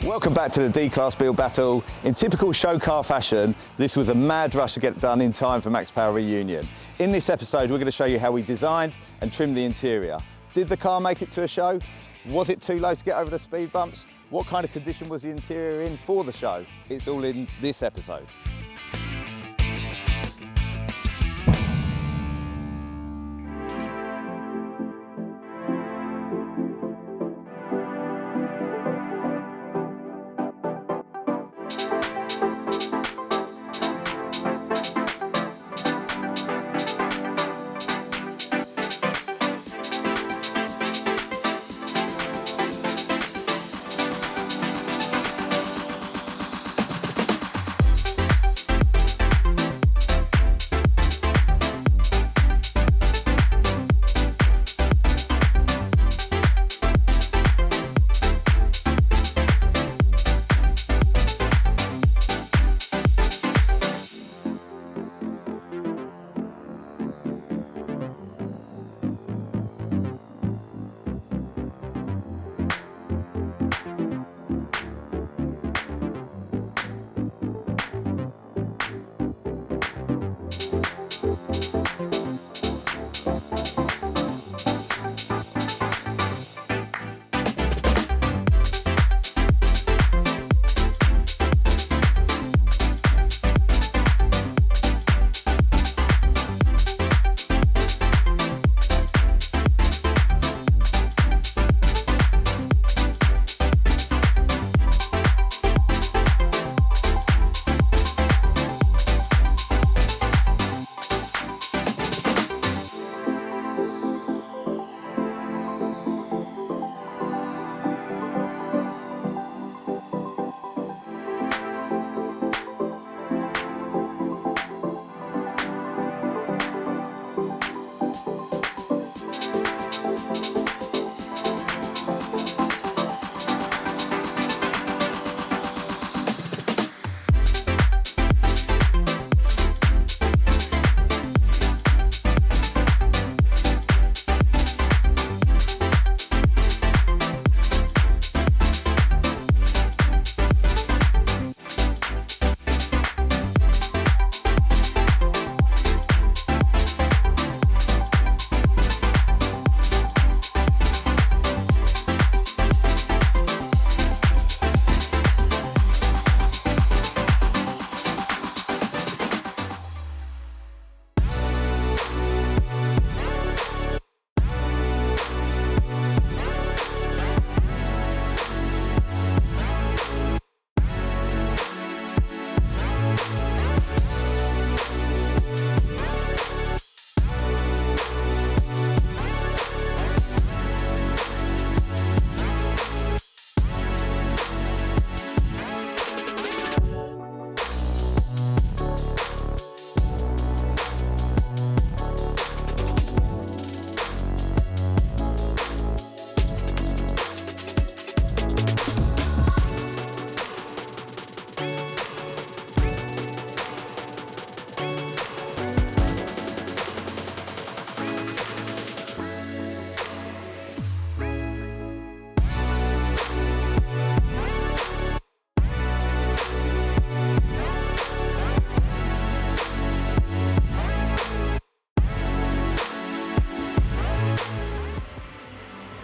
Welcome back to the D-Class build battle. In typical show car fashion, this was a mad rush to get it done in time for Max Power Reunion. In this episode, we're going to show you how we designed and trimmed the interior. Did the car make it to a show? Was it too low to get over the speed bumps? What kind of condition was the interior in for the show? It's all in this episode.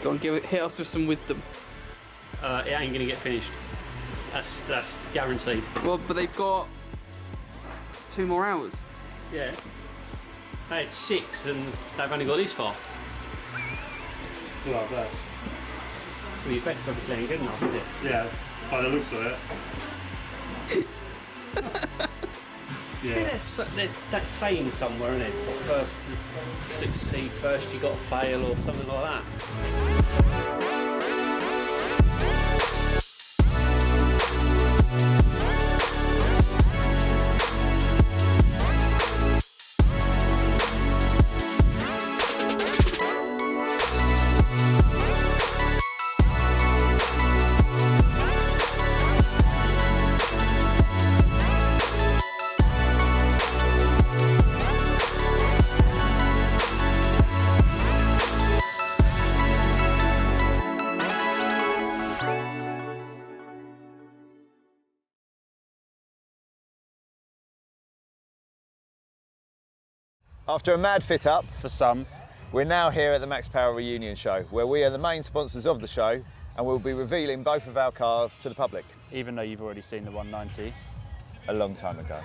Go on, hit us with some wisdom. It ain't gonna get finished. That's guaranteed. Well, but they've got 2 more hours. Yeah. They had 6 and they've only got this far. Well, that's... Well, your best obviously ain't good enough, is it? Yeah, by the looks of it. Yeah. That's saying somewhere, isn't it? So first to succeed, first you got to fail or something like that. After a mad fit up, for some. we're now here at the Max Power Reunion Show, where we are the main sponsors of the show, and we'll be revealing both of our cars to the public. Even though you've already seen the 190. A long time ago.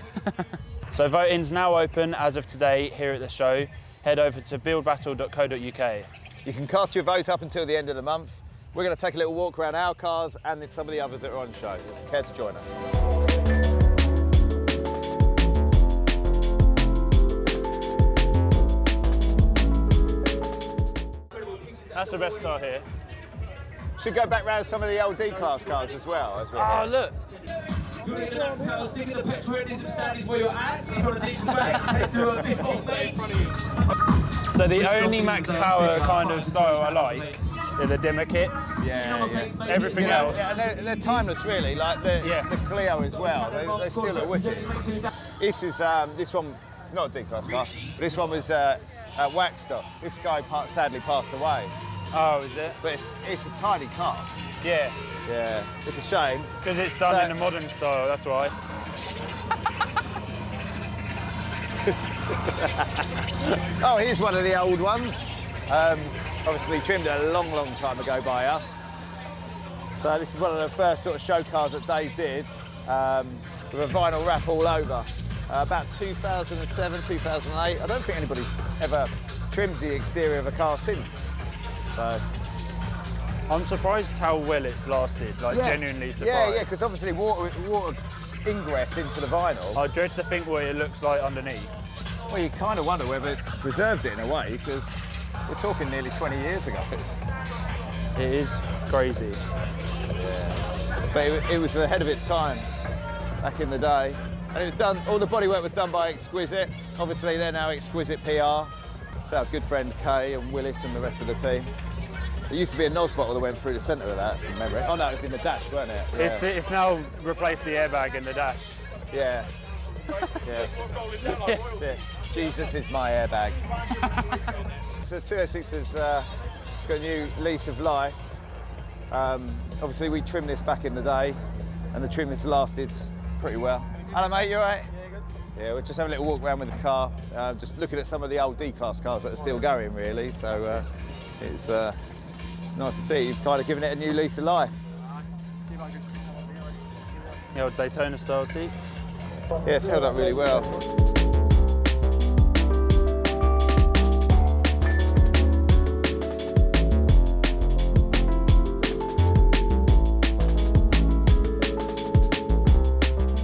So voting's now open as of today here at the show. Head over to buildbattle.co.uk. You can cast your vote up until the end of the month. We're going to take a little walk around our cars and some of the others that are on show. Care to join us? That's the best car here. Should go back round some of the old D-Class cars as well. As Oh, look. Stick in the petrol is standing where you're at. If you want to take the bags, head to a big old base. So the only Max Power kind of style I like are the dimmer kits. Yeah. Everything You know, else. yeah, and they're timeless, really. Like the Clio as well. They still look wicked. This is this one. It's not a D-Class car, but this one was wax stock. This guy sadly passed away. Oh, is it? But it's a tiny car. Yeah. Yeah, it's a shame. Because it's done in a modern style, that's why. Oh, here's one of the old ones. Obviously trimmed a long, long time ago by us. So this is one of the first sort of show cars that Dave did, with a vinyl wrap all over. About 2007, 2008. I don't think anybody's ever trimmed the exterior of a car since. So. I'm surprised how well it's lasted, genuinely surprised. Yeah, because obviously water ingress into the vinyl. I dread to think what it looks like underneath. Well, you kind of wonder whether it's preserved it in a way, because we're talking nearly 20 years ago. It is crazy. Yeah. But it was ahead of its time back in the day. And it was done, all the bodywork was done by Exquisite. Obviously, they're now Exquisite PR. It's our good friend Kay and Willis and the rest of the team. There used to be a NOS bottle that went through the centre of that, from memory. Oh no, it was in the dash, wasn't it? Yeah. It's now replaced the airbag in the dash. Yeah. Yeah. Jesus is my airbag. So 206 has got a new lease of life. Obviously we trimmed this back in the day, and the trim has lasted pretty well. Hello mate, you alright? Yeah, good. Yeah, we're just having a little walk around with the car, just looking at some of the old D-Class cars that are still going really, so it's nice to see you've kind of given it a new lease of life. The old Daytona style seats. Yeah, it's held up really well.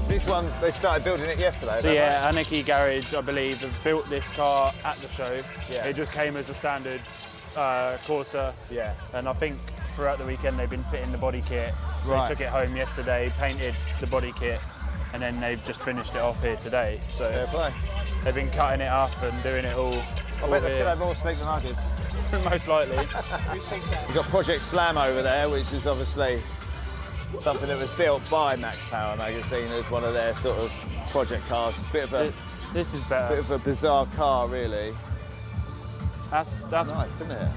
This one, they started building it yesterday. So yeah, Anarchy Garage, I believe, have built this car at the show. Yeah. It just came as a standard Corsa. Yeah. And I think throughout the weekend they've been fitting the body kit. Right. They took it home yesterday, painted the body kit, and then they've just finished it off here today. So Fair play. they've been cutting it up and doing it all. I bet they still have more sleep than I did. Most likely. You've got Project Slam over there, which is obviously something that was built by Max Power magazine as one of their sort of project cars. This is better. Bit of a bizarre car, really. That's Nice, isn't it?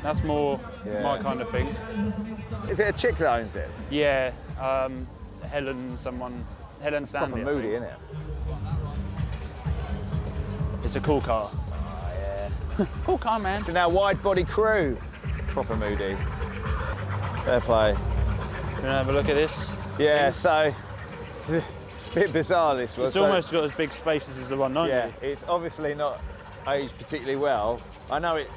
That's more my Yeah. kind of thing. Is it a chick that owns it? Yeah, Helen Proper Stanley. I moody, think. isn't it? It's a cool car. Oh, yeah. Cool car, man. So now wide body crew. Proper moody. Fair play. You want to have a look at this? Yeah, so it's a bit bizarre this was. It's almost got as big spaces as the 190. Yeah, it's obviously not aged particularly well. I know it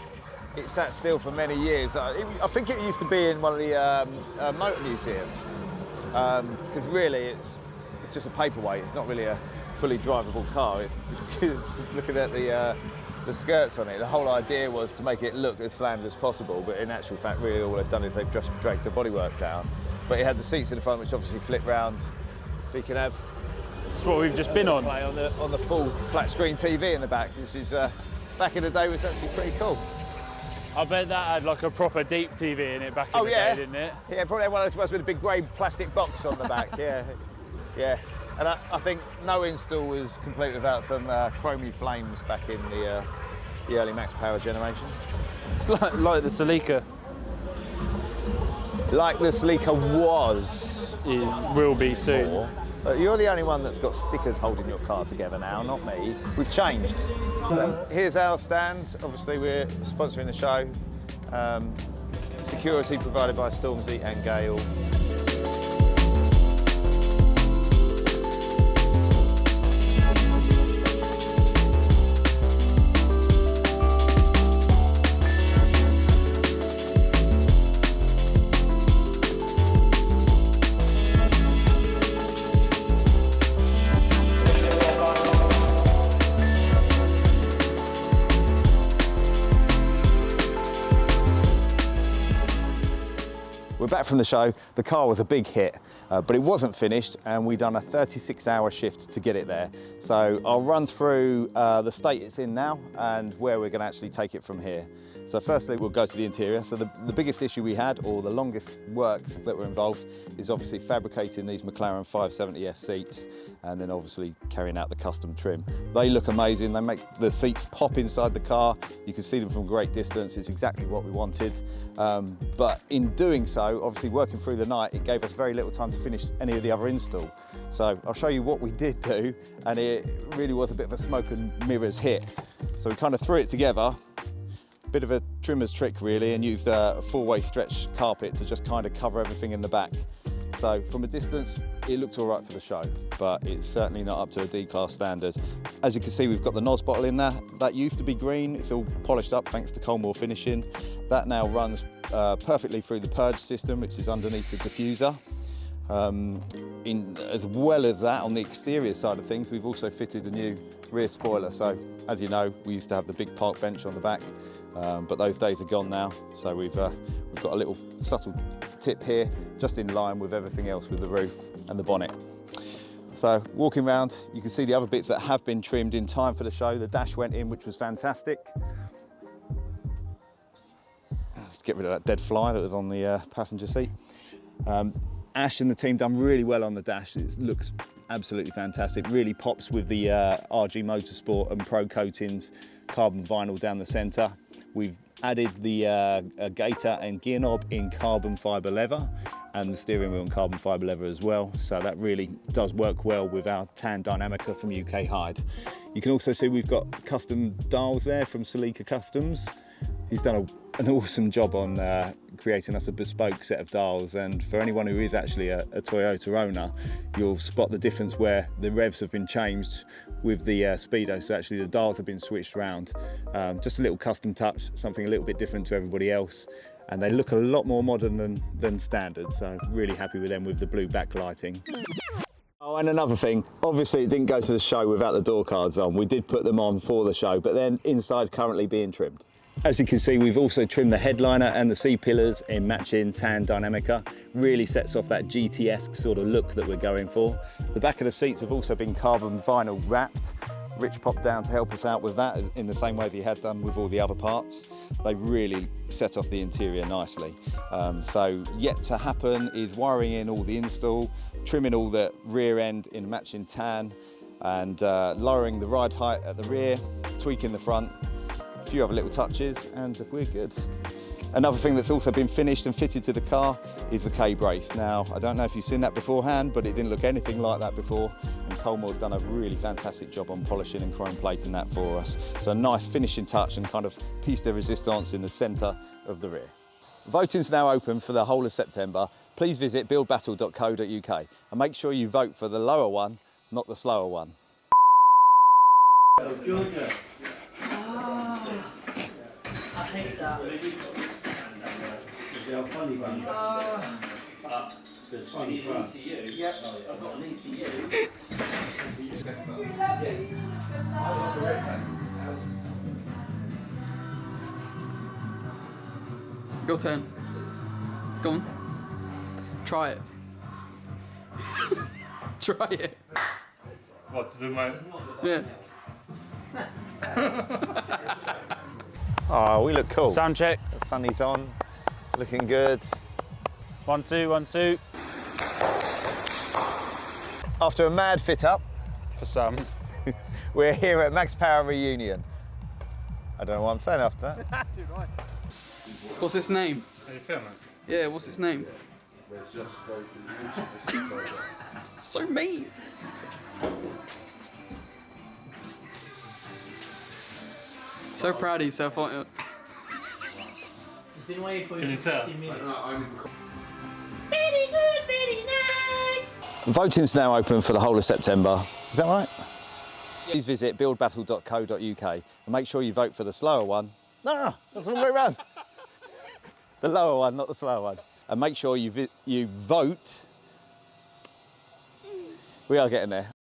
sat still for many years. I think it used to be in one of the motor museums, because really it's just a paperweight. It's not really a fully drivable car. It's just looking at the skirts on it. The whole idea was to make it look as slammed as possible, but in actual fact, really all they've done is they've just dragged the bodywork down. But it had the seats in the front, which obviously flip round, so you can have. It's what we've just been on. Play on the full flat screen TV in the back, which is back in the day was actually pretty cool. I bet that had like a proper deep TV in it back in the day, didn't it? Yeah, probably one of those ones with a big grey plastic box on the back. Yeah. And I think no install was complete without some chromey flames back in the early Max Power generation. It's like the Celica. Like the Celica was. It will be soon. You're the only one that's got stickers holding your car together now, not me. We've changed. Here's our stand. Obviously, we're sponsoring the show. Security provided by Stormzy and Gale. We're back from the show. The car was a big hit, but it wasn't finished, and we've done a 36-hour shift to get it there. So I'll run through the state it's in now and where we're going to actually take it from here. So firstly, we'll go to the interior. So the biggest issue we had, or the longest works that were involved, is obviously fabricating these McLaren 570S seats, and then obviously carrying out the custom trim. They look amazing. They make the seats pop inside the car. You can see them from great distance. It's exactly what we wanted. But in doing so, obviously working through the night, it gave us very little time to finish any of the other install. So I'll show you what we did do, and it really was a bit of a smoke and mirrors hit. So we kind of threw it together, bit of a trimmer's trick really, and used a four-way stretch carpet to just kind of cover everything in the back. So from a distance, it looked all right for the show, but it's certainly not up to a D-class standard. As you can see, we've got the NOS bottle in there. That used to be green. It's all polished up thanks to Colmor Finishing. That now runs perfectly through the purge system, which is underneath the diffuser. As well as that, on the exterior side of things, we've also fitted a new rear spoiler. So as you know, we used to have the big park bench on the back, but those days are gone now. So we've got a little subtle tip here, just in line with everything else with the roof and the bonnet. So walking around, you can see the other bits that have been trimmed in time for the show. The dash went in, which was fantastic. Get rid of that dead fly that was on the passenger seat. Ash and the team done really well on the dash. It looks absolutely fantastic. Really pops with the RG Motorsport and Pro coatings, carbon vinyl down the centre. We've added the gator and gear knob in carbon fibre leather, and the steering wheel in carbon fibre leather as well. So that really does work well with our tan Dynamica from UK Hide. You can also see we've got custom dials there from Celica Customs. He's done an awesome job on creating us a bespoke set of dials, and for anyone who is actually a Toyota owner, you'll spot the difference where the revs have been changed with the Speedo. So actually the dials have been switched around. Just a little custom touch, something a little bit different to everybody else, and they look a lot more modern than standard, so really happy with them with the blue backlighting. Oh, and another thing, obviously it didn't go to the show without the door cards on. We did put them on for the show, but then inside currently being trimmed. As you can see, we've also trimmed the headliner and the C-pillars in matching tan Dynamica. Really sets off that GT-esque sort of look that we're going for. The back of the seats have also been carbon vinyl wrapped. Rich popped down to help us out with that in the same way as he had done with all the other parts. They really set off the interior nicely. So yet to happen is wiring in all the install, trimming all the rear end in matching tan, and lowering the ride height at the rear, tweaking the front. A few other little touches and we're good. Another thing that's also been finished and fitted to the car is the K-brace. Now, I don't know if you've seen that beforehand, but it didn't look anything like that before, and Colmor's done a really fantastic job on polishing and chrome plating that for us. So a nice finishing touch and kind of piece de resistance in the centre of the rear. Voting's now open for the whole of September. Please visit buildbattle.co.uk and make sure you vote for the lower one, not the slower one. Georgia. I hate that. Funny one. There's funny one. ECU. Yep, I've got an ECU. Your turn. Go on. Try it. Try it. What to do, mate? Yeah. Oh, we look cool. Sound check. The sunny's on, looking good. 1, 2, 1, 2. After a mad fit up, For some. we're here at Max Power Reunion. I don't know what I'm saying after that. What's its name? How you feel, man? Yeah, what's its name? So mean. So proud of yourself, aren't you? Been waiting for Can you tell? 15 minutes. Very good, very nice. Voting's now open for the whole of September. Is that right? Please visit buildbattle.co.uk and make sure you vote for the slower one. No, that's all the way around. The lower one, not the slower one. And make sure you vote. We are getting there.